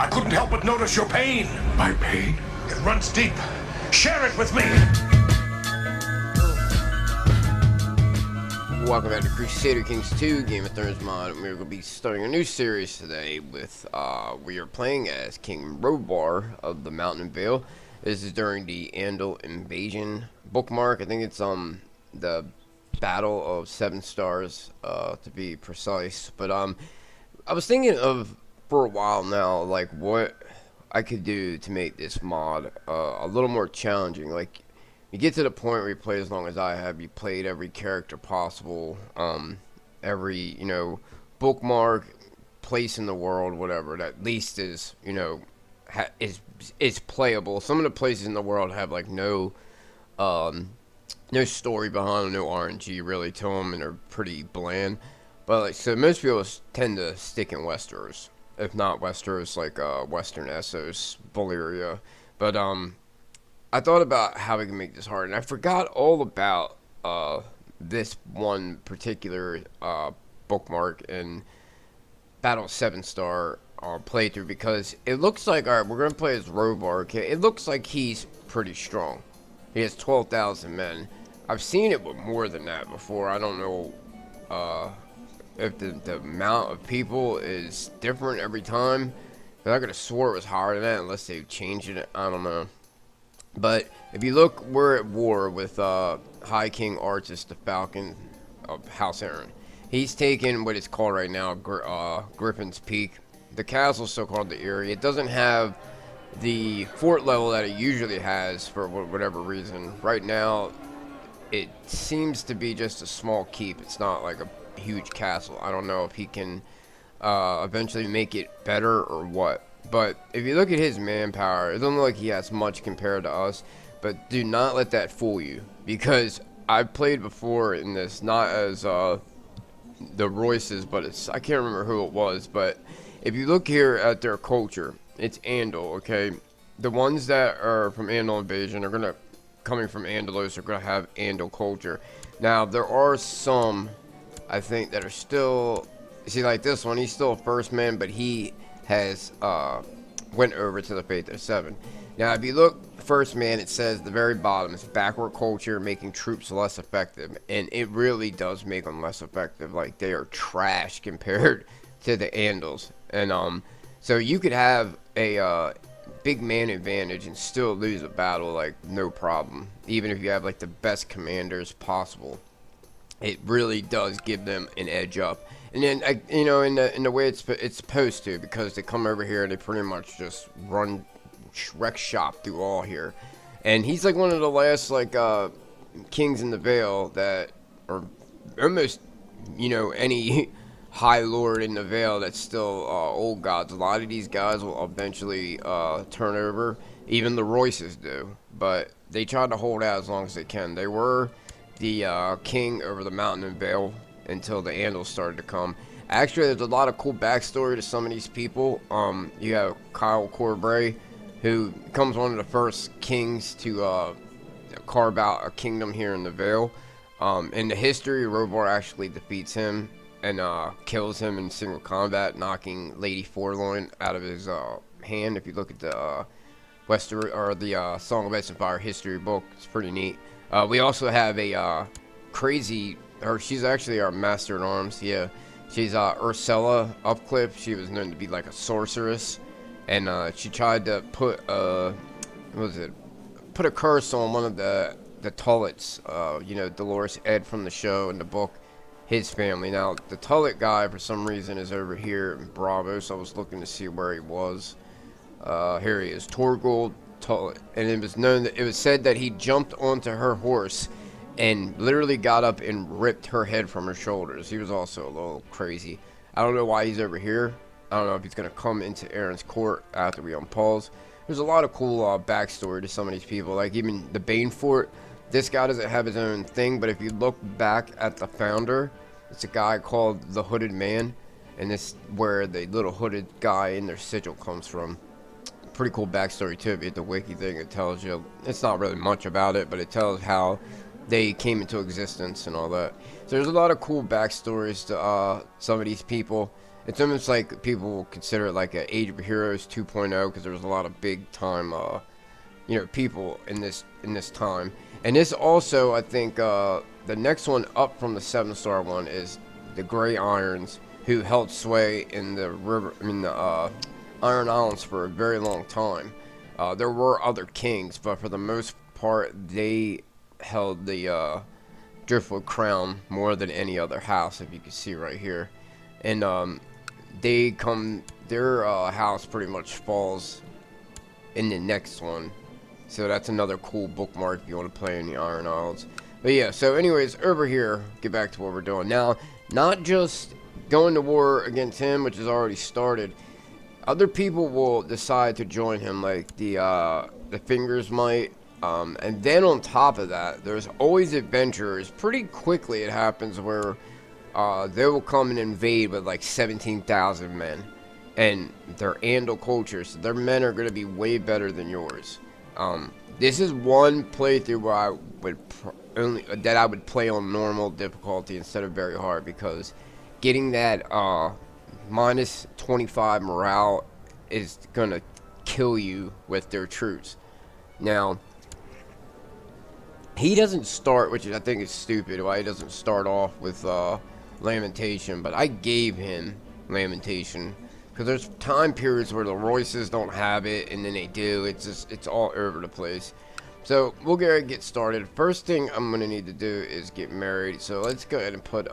I couldn't help but notice your pain. My pain? It runs deep. Share it with me. Welcome back to Crusader Kings 2 Game of Thrones mod. We're going to be starting a new series today with, we are playing as King Robar of the Mountain and Vale. This is during the Andal invasion bookmark. I think it's, the Battle of 7 Stars, to be precise. But, I was thinking of, for a while now, like, what I could do to make this mod, a little more challenging. Like, you get to the point where you play as long as I have. You played every character possible, every, you know, bookmark, place in the world, whatever, that at least is, you know, is playable. Some of the places in the world have, like, no story behind them, no RNG really to them, and they're pretty bland. But, like, so most people tend to stick in Westeros. If not Westeros, like, Western Essos, Valyria. But, I thought about how we can make this hard, and I forgot all about this one particular bookmark in Battle 7 Star playthrough, because it looks like, alright, we're going to play as Robar. Okay? It looks like he's pretty strong. He has 12,000 men. I've seen it with more than that before. I don't know if the amount of people is different every time. But I could have swore it was higher than that, unless they've changed it. I don't know. But if you look, we're at war with High King Artus, the Falcon of House Arryn. He's taken what is called right now Griffin's Peak. The castle is still called the Eyrie. It doesn't have the fort level that it usually has for whatever reason. Right now, it seems to be just a small keep. It's not like a huge castle. I don't know if he can eventually make it better or what. But if you look at his manpower, it doesn't look like he has much compared to us. But do not let that fool you, because I've played before in this, not as the Royces, but I can't remember who it was. But if you look here at their culture, it's Andal, okay? The ones that are from Andal invasion are coming from Andalos are gonna have Andal culture. Now there are some, I think, that are still, see, like this one, he's still a first man, but he has went over to the Faith of 7. Now, if you look, first man, it says at the very bottom, it's backward culture, making troops less effective, and it really does make them less effective. Like, they are trash compared to the Andals, and so you could have a big man advantage and still lose a battle, like, no problem, even if you have like the best commanders possible. It really does give them an edge up. And then, you know, in the way it's supposed to, because they come over here and they pretty much just run wreck shop through all here. And he's like one of the last, like, kings in the Vale that are almost, you know, any high lord in the Vale that's still old gods. A lot of these guys will eventually turn over. Even the Royces do. But they try to hold out as long as they can. They were the king over the Mountain and Vale until the Andals started to come. Actually, there's a lot of cool backstory to some of these people. You have Kyle Corbray, who becomes one of the first kings to carve out a kingdom here in the Vale. In the history, Robar actually defeats him and kills him in single combat, knocking Lady Forlorn out of his hand. If you look at the Westeros, or the Song of Ice and Fire history book, it's pretty neat. We also have a crazy, or she's actually our master at arms. Yeah, she's Ursula Upcliffe. She was known to be like a sorceress, and she tried to put put a curse on one of the Tullets. You know, Dolores Ed from the show and the book, his family. Now the Tullet guy for some reason is over here in Bravo, so I was looking to see where he was. Here he is, Torgold Tullet, and it was said that he jumped onto her horse and literally got up and ripped her head from her shoulders. He was also a little crazy. I don't know why he's over here. I don't know if he's gonna come into Aaron's court after we unpause. There's a lot of cool backstory to some of these people, like even the Bane Fort. This guy doesn't have his own thing, but if you look back at the founder, it's a guy called the Hooded Man, and this is where the little hooded guy in their sigil comes from. Pretty cool backstory too. If you hit the wiki thing, it tells you, it's not really much about it, but it tells how they came into existence and all that. So there's a lot of cool backstories to some of these people. It's almost like people will consider it like a Age of Heroes 2.0 because there's a lot of big time, people in this time. And this also, I think, the next one up from the 7-star one is the Grey Irons, who held sway in the Iron Islands for a very long time. There were other kings, but for the most part, they held the Driftwood Crown more than any other house, if you can see right here. And their house pretty much falls in the next one. So that's another cool bookmark if you want to play in the Iron Isles. But yeah, so anyways, over here, get back to what we're doing now. Not just going to war against him, which has already started. Other people will decide to join him, like the Fingers might. And then on top of that, there's always adventurers. Pretty quickly it happens where they will come and invade with like 17,000 men. And they're Andal culture, so their men are going to be way better than yours. This is one playthrough where I would play on normal difficulty instead of very hard, because getting that minus 25 morale is gonna kill you with their troops. Now, he doesn't start, which I think is stupid, why he doesn't start off with Lamentation, but I gave him Lamentation. Because there's time periods where the Royces don't have it, and then they do. It's all over the place. So we'll get started. First thing I'm gonna need to do is get married. So let's go ahead and put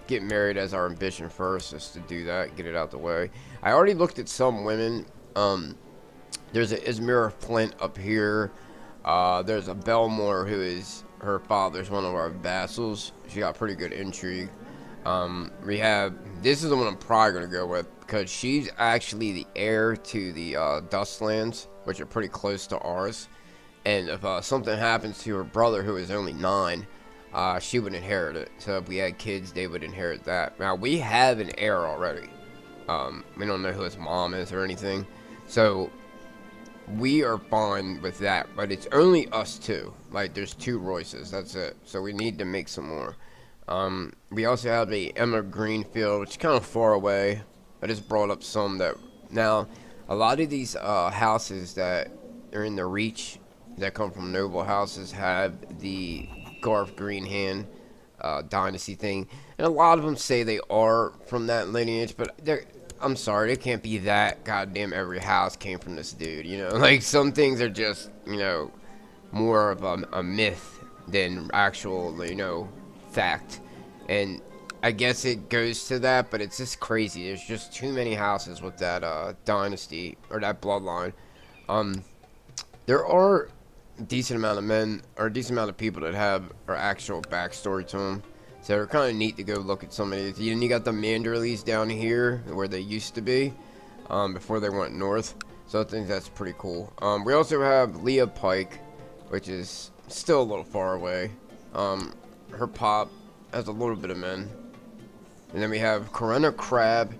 get married as our ambition first, just to do that, get it out the way. I already looked at some women. There's a Ismira Flint up here. There's a Belmore who is her father's one of our vassals. She got pretty good intrigue. We have, this is the one I'm probably going to go with, because she's actually the heir to the Dustlands, which are pretty close to ours. And if something happens to her brother, who is only 9, she would inherit it. So if we had kids, they would inherit that. Now, we have an heir already. We don't know who his mom is or anything. So we are fine with that, but it's only us two. Like, there's 2 Royces, that's it. So we need to make some more. We also have a Emma Greenfield, which is kind of far away. I just brought up some that, now, a lot of these houses that are in the Reach, that come from noble houses, have the Garth Greenhand dynasty thing. And a lot of them say they are from that lineage, but I'm sorry, it can't be that goddamn every house came from this dude, you know? Like, some things are just, more of a myth than actual, fact. And I guess it goes to that, but it's just crazy. There's just too many houses with that dynasty, or that bloodline. There are a decent amount of men, or a decent amount of people that have our actual backstory to them. So they're kind of neat to go look at some of these. And you got the Manderleys down here, where they used to be, before they went north. So I think that's pretty cool. We also have Leah Pike, which is still a little far away. Her pop has a little bit of men. And then we have Corinna Crab,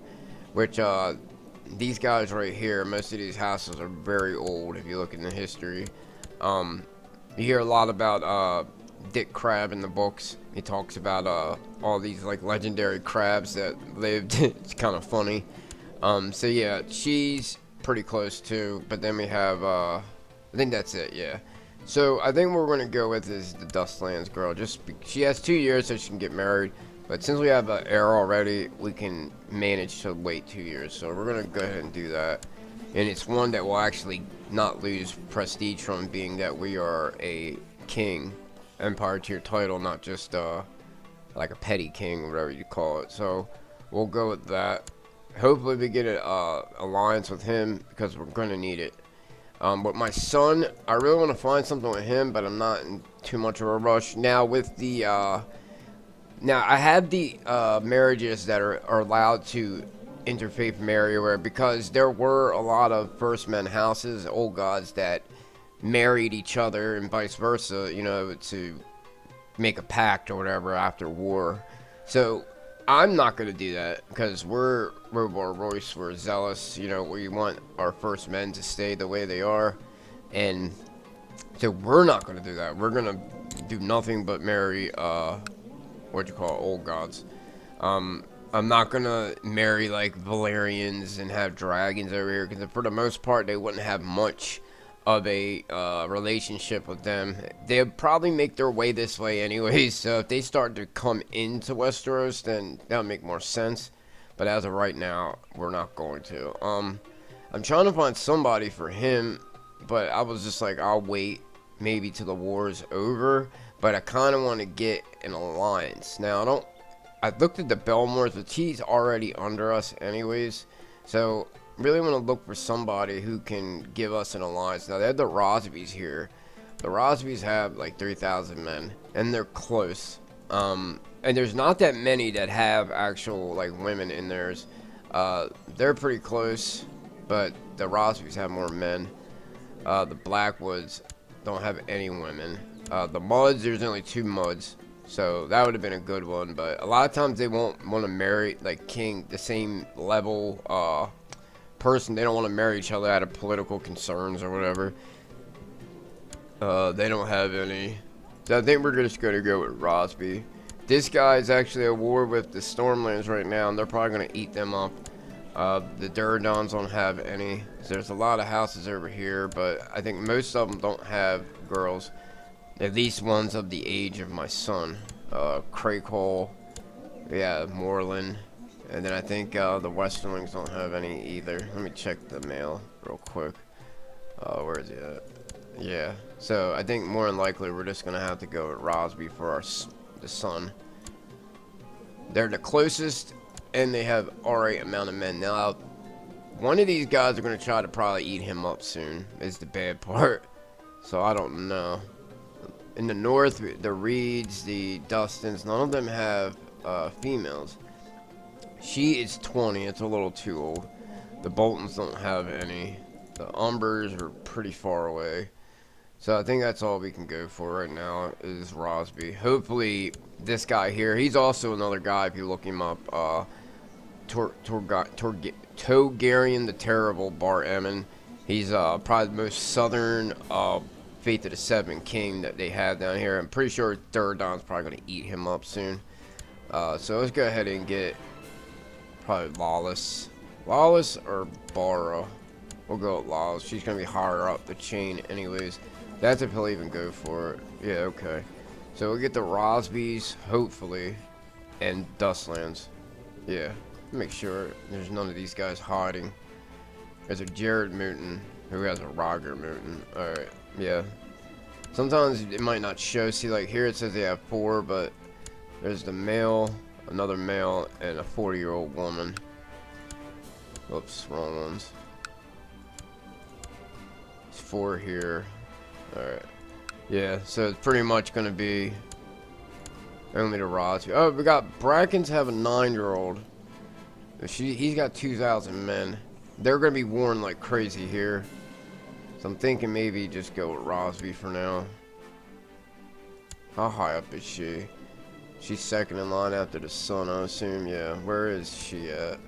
which, these guys right here, most of these houses are very old if you look in the history. You hear a lot about, Dick Crab in the books. He talks about, all these, like, legendary crabs that lived. It's kind of funny. So yeah, she's pretty close too, but then we have, I think that's it, yeah. So I think what we're going to go with is the Dustlands girl. She has 2 years so she can get married. But since we have an heir already, we can manage to wait 2 years. So we're going to go ahead and do that. And it's one that will actually not lose prestige from, being that we are a king, Empire tier title, not just like a petty king, whatever you call it. So we'll go with that. Hopefully we get an alliance with him, because we're going to need it. But my son, I really want to find something with him, but I'm not in too much of a rush. Now with the, now I have the marriages that are allowed to interfaith marry, where, because there were a lot of First Men houses, old gods, that married each other and vice versa, to make a pact or whatever after war. So I'm not going to do that, because we're Royce, we're zealous, we want our First Men to stay the way they are, and so we're not going to do that. We're going to do nothing but marry, old gods. I'm not gonna marry like Valerians and have dragons over here, because for the most part they wouldn't have much of a relationship with them. They'd probably make their way this way anyways, so if they start to come into Westeros, then that'll make more sense. But as of right now, we're not going to. I'm trying to find somebody for him, but I was just like, I'll wait maybe till the war's over. But I kind of want to get an alliance. Now, I looked at the Belmores, but he's already under us anyways. So, really want to look for somebody who can give us an alliance. Now, they have the Rosbys here. The Rosbys have like 3,000 men, and they're close. And there's not that many that have actual like women in theirs. They're pretty close, but the Rosbys have more men. The Blackwoods don't have any women. The Muds, there's only 2 Muds. So that would have been a good one, but a lot of times they won't want to marry like the same level person. They don't want to marry each other out of political concerns or whatever. They don't have any. So I think we're just going to go with Rosby. This guy is actually at war with the Stormlands right now, and they're probably going to eat them up. The Duradons don't have any. So there's a lot of houses over here, but I think most of them don't have girls. At least one's of the age of my son. Craycole, yeah, Moreland, and then I think the Westerlings don't have any either. Let me check the mail real quick. Where is he at? Yeah, so I think more than likely we're just gonna have to go with Rosby for the son. They're the closest, and they have alright amount of men. Now, one of these guys are gonna try to probably eat him up soon. Is the bad part. So I don't know. In the north, the Reeds, the Dustins, none of them have females. She is 20, it's a little too old. The Boltons don't have any. The Umbers are pretty far away. So I think that's all we can go for right now is Rosby. Hopefully this guy here, he's also another guy if you look him up. Togarian the Terrible, Bar Emmon. He's probably the most southern Fate of the Seven King that they have down here. I'm pretty sure Duradon's probably going to eat him up soon. So let's go ahead and get probably Lawless. Lawless or Bara. We'll go with Lawless. She's going to be higher up the chain anyways. That's if he'll even go for it. Yeah, okay. So we'll get the Rosbys, hopefully, and Dustlands. Yeah, make sure there's none of these guys hiding. There's a Jared Mooten who has a Roger Mooten. Alright. Yeah. Sometimes it might not show. See, like here it says they have 4, but there's the male, another male, and a 40-year-old woman. Oops, wrong ones. There's 4 here. Alright. Yeah, so it's pretty much going to be only the Rosby. Oh, we got Brackens have a 9-year-old. He's got 2,000 men. They're going to be warring like crazy here. So I'm thinking maybe just go with Rosby for now. How high up is she? She's second in line after the son, I assume. Yeah, where is she at?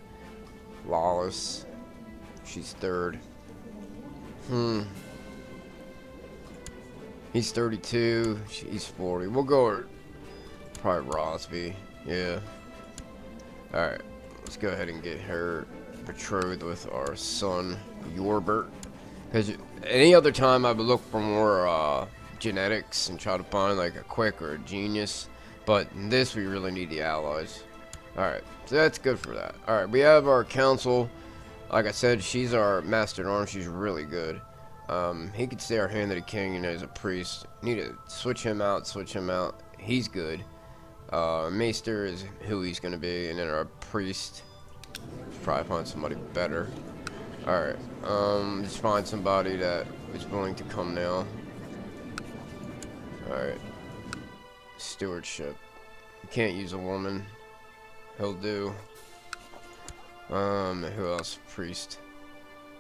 Lawless. She's third. He's 32. She's 40. We'll go with probably Rosby. Yeah. Alright. Let's go ahead and get her betrothed with our son, Yorbert. Because any other time I would look for more genetics and try to find like a quick or a genius. But in this, we really need the allies. Alright, so that's good for that. Alright, we have our council. Like I said, she's our master at arms. She's really good. He could stay our hand of the king, you know, as a priest. Need to switch him out, He's good. Maester is who he's going to be. And then our priest. Let's probably find somebody better. Alright, just find somebody that is willing to come now. Alright. Stewardship. You can't use a woman. He'll do. Who else? Priest.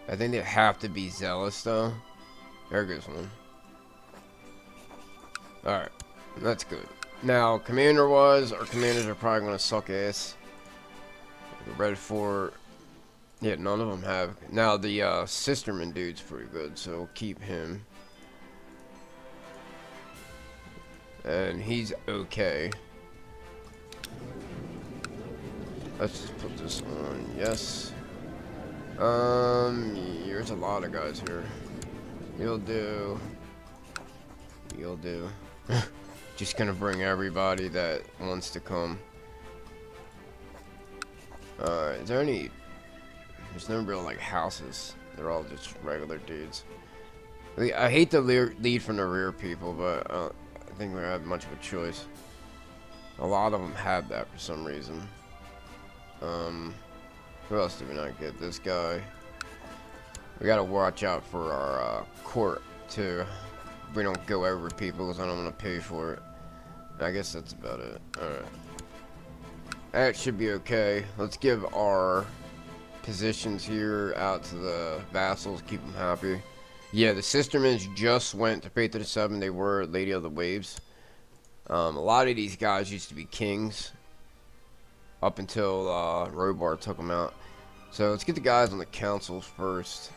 I think they have to be zealous, though. There goes one. Alright, that's good. Now, commander-wise, our commanders are probably going to suck ass. The Red Fort. Yeah, none of them have. Now, the Sisterman dude's pretty good, so we'll keep him. And he's okay. Let's just put this on. Yes. There's a lot of guys here. You'll do. You'll do. Just gonna bring everybody that wants to come. Alright, is there any... There's no real, like, houses. They're all just regular dudes. I hate to lead from the rear people, but I think we don't have much of a choice. A lot of them have that for some reason. Who else did we not get? This guy. We gotta watch out for our court, too. We don't go over people because I don't want to pay for it. I guess that's about it. Alright. That should be okay. Let's give our positions here out to the vassals, keep them happy. Yeah, the sistermen just went to Pt.1. They were Lady of the Waves. A lot of these guys used to be kings up until Robar took them out. So let's get the guys on the councils first.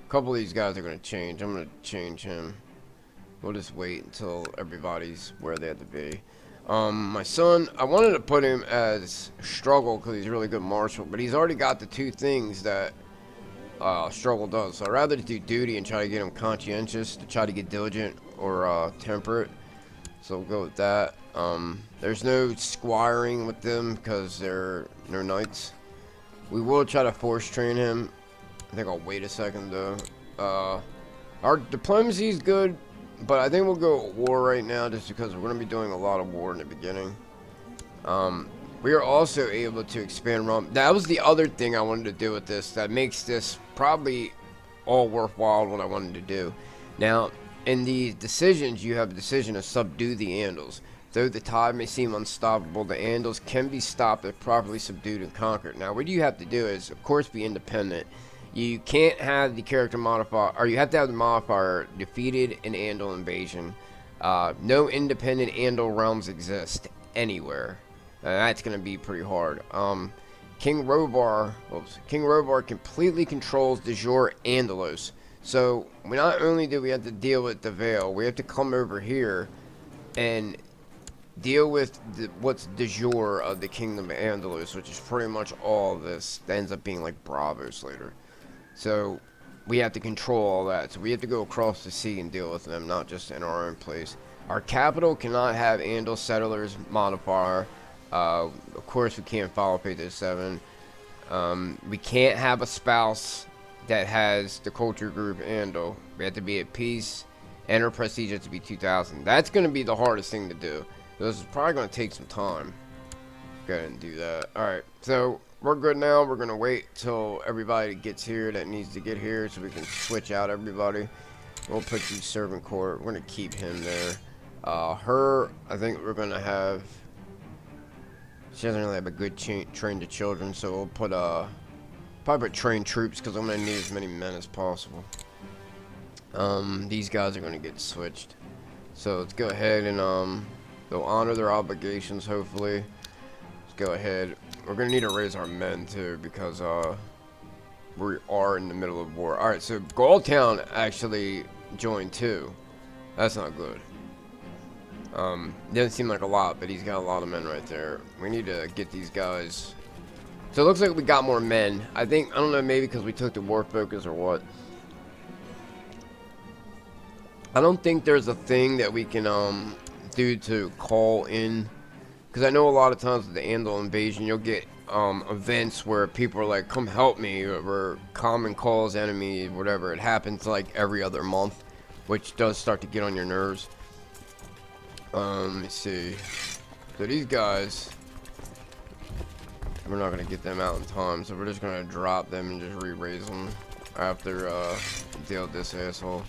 A couple of these guys are going to change. I'm going to change him. We'll just wait until everybody's where they have to be. My son, I wanted to put him as struggle because he's really good martial, but he's already got the two things that struggle does. So I'd rather do duty and try to get him conscientious to try to get diligent or temperate. So we'll go with that. There's no squiring with them because they're knights. We will try to force train him. I think I'll wait a second though. Our diplomacy is good, but I think we'll go war right now just because we're going to be doing a lot of war in the beginning. We are also able to expand Rum. That was the other thing I wanted to do with this that makes this probably all worthwhile what I wanted to do. Now, in these decisions, you have a decision to subdue the Andals. Though the tide may seem unstoppable, the Andals can be stopped if properly subdued and conquered. Now, what you have to do is, of course, be independent. You can't have the character modifier, or you have to have the modifier defeated in Andal invasion. No independent Andal realms exist anywhere. That's going to be pretty hard. King Robar completely controls de jure Andalos. So, not only do we have to deal with the Vale, we have to come over here and deal with what's de jure of the Kingdom of Andalus, which is pretty much all of this. That ends up being like Bravos later. So, we have to control all that. So, we have to go across the sea and deal with them, not just in our own place. Our capital cannot have Andal settlers modifier. Of course, we can't follow Pt.7. We can't have a spouse that has the culture group Andal. We have to be at peace, and our prestige has to be 2,000. That's going to be the hardest thing to do. This is probably going to take some time. Go ahead and do that. Alright, so we're good now. We're going to wait till everybody gets here that needs to get here so we can switch out everybody. We'll put you servant court. We're going to keep him there. Her, I think we're going to have... She doesn't really have a good train to children, so we'll put probably put trained troops because I'm going to need as many men as possible. These guys are going to get switched. So let's go ahead and they'll honor their obligations, hopefully. Let's go ahead. We're going to need to raise our men, too, because we are in the middle of war. Alright, so Gulltown actually joined, too. That's not good. Doesn't seem like a lot, but he's got a lot of men right there. We need to get these guys. So it looks like we got more men. I don't know, maybe because we took the war focus or what. I don't think there's a thing that we can do to call in, because I know a lot of times with the Andal invasion you'll get events where people are like, come help me, or common calls enemy, whatever. It happens like every other month, which does start to get on your nerves. Let me see. So these guys, we're not gonna get them out in time, so we're just gonna drop them and just re-raise them after deal with this asshole.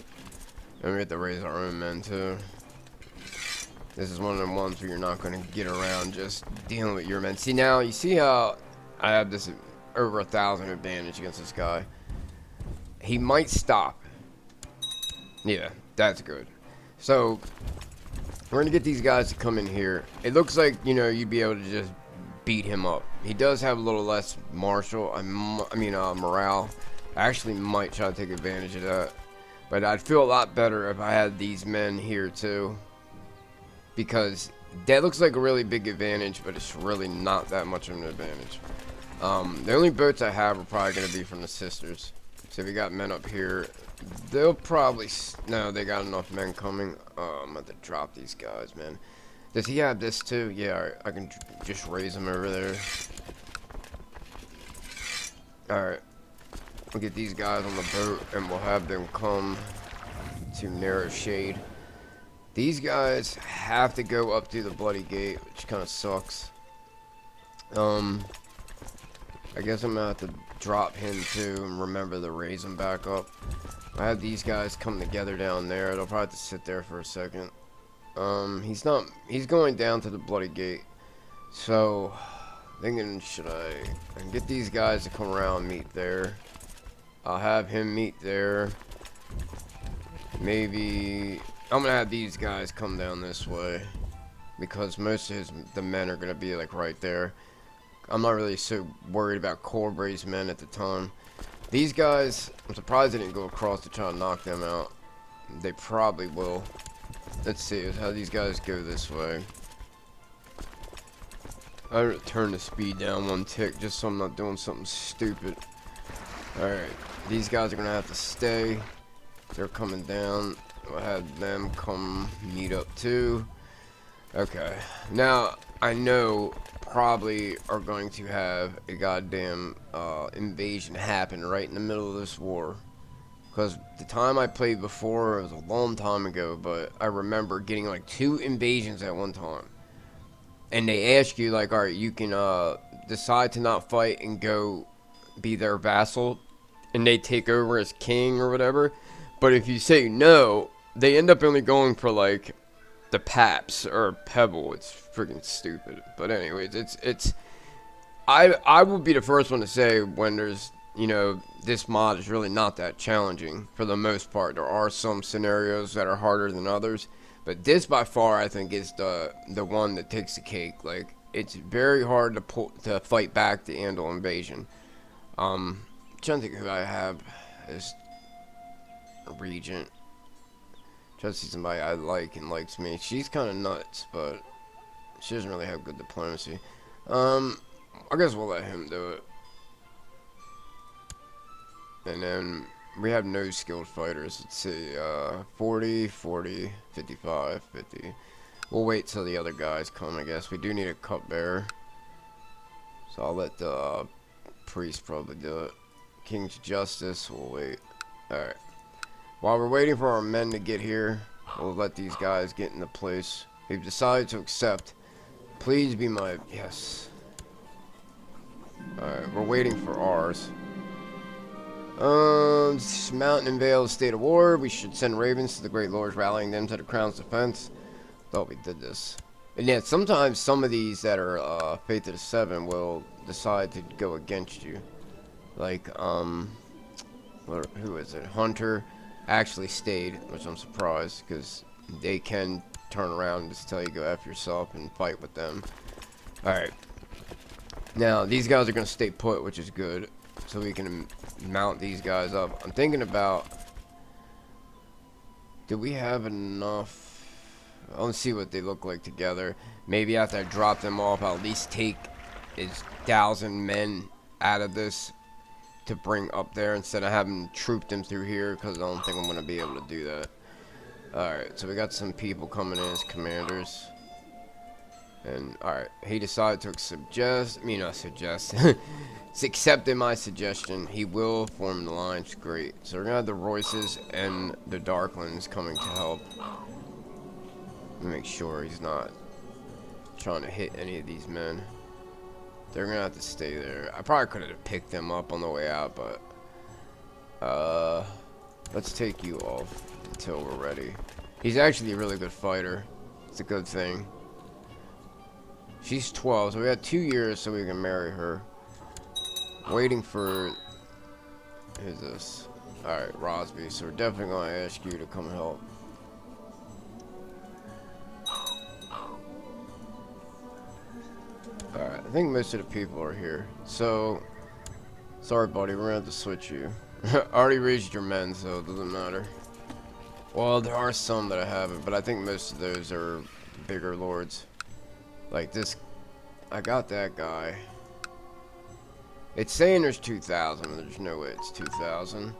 And we have to raise our own men too. This is one of them ones where you're not gonna get around just dealing with your men. See now, you see how I have this over 1,000 advantage against this guy. He might stop. Yeah, that's good. So we're gonna get these guys to come in here. It looks like, you know, you'd be able to just beat him up. He does have a little less martial, morale. I actually might try to take advantage of that. But I'd feel a lot better if I had these men here too. Because That looks like a really big advantage, but it's really not that much of an advantage. The only boats I have are probably going to be from the sisters. So we got men up here. They'll probably... No, they got enough men coming. I'm going to drop these guys, man. Does he have this too? Yeah, alright. I can just raise him over there. Alright. We'll get these guys on the boat, and we'll have them come to narrow shade. These guys have to go up through the bloody gate, which kind of sucks. I guess I'm gonna have to drop him too and remember to raise him back up. I have these guys come together down there. They'll probably have to sit there for a second. He's going down to the bloody gate. So, thinking, should I get these guys to come around and meet there? I'll have him meet there. Maybe I'm gonna have these guys come down this way because most of the men are gonna be like right there. I'm not really so worried about Corbray's men at the time. These guys, I'm surprised they didn't go across to try to knock them out. They probably will. Let's see how these guys go this way. I'm gonna turn the speed down one tick just so I'm not doing something stupid. Alright, these guys are gonna have to stay. They're coming down. I'll have them come meet up too. Okay, now I know probably are going to have a goddamn invasion happen right in the middle of this war. Because the time I played before, it was a long time ago, but I remember getting like 2 invasions at one time. And they ask you like, alright, you can decide to not fight and go be their vassal, and they take over as king or whatever. But if you say no, they end up only going for like the Paps or Pebble. It's freaking stupid. But anyways, I will be the first one to say when there's, you know, this mod is really not that challenging for the most part. There are some scenarios that are harder than others, but this by far I think is the one that takes the cake. Like, it's very hard to fight back the Andal invasion. I'm trying to think who I have as a regent. Try to see somebody I like and likes me. She's kind of nuts, but she doesn't really have good diplomacy. I guess we'll let him do it. And then we have no skilled fighters. Let's see, 40, 40, 55, 50. We'll wait till the other guys come, I guess. We do need a cupbearer. So I'll let the priest probably do it. King's Justice, we'll wait. Alright. While we're waiting for our men to get here, we'll let these guys get into place. They've decided to accept. Please be my... Yes. Alright, we're waiting for ours. Mountain and Vale State of War. We should send ravens to the great lords, rallying them to the crown's defense. Thought we did this. And yet, sometimes some of these that are Faith of the Seven will decide to go against you. Like, who is it? Hunter actually stayed, which I'm surprised, because they can turn around and just tell you go F yourself and fight with them. Alright. Now, these guys are going to stay put, which is good. So we can mount these guys up. I'm thinking about... Do we have enough... Let's see what they look like together. Maybe after I drop them off, I'll at least take 1,000 men out of this to bring up there instead of having troop them through here, because I don't think I'm going to be able to do that. Alright, so we got some people coming in as commanders. And, alright, he decided to It's accepted my suggestion. He will form the lines. Great. So we're going to have the Royces and the Darklings coming to help. Let me make sure he's not trying to hit any of these men. They're going to have to stay there. I probably could have picked them up on the way out, but... let's take you off until we're ready. He's actually a really good fighter. It's a good thing. She's 12, so we got 2 years so we can marry her. Waiting for... Who's this? Alright, Rosby. So we're definitely going to ask you to come help. Alright, I think most of the people are here. So... Sorry, buddy. We're going to have to switch you. I already raised your men, so it doesn't matter. Well, there are some that I haven't, but I think most of those are bigger lords. Like this, I got that guy. It's saying there's 2,000, but there's no way it's 2,000.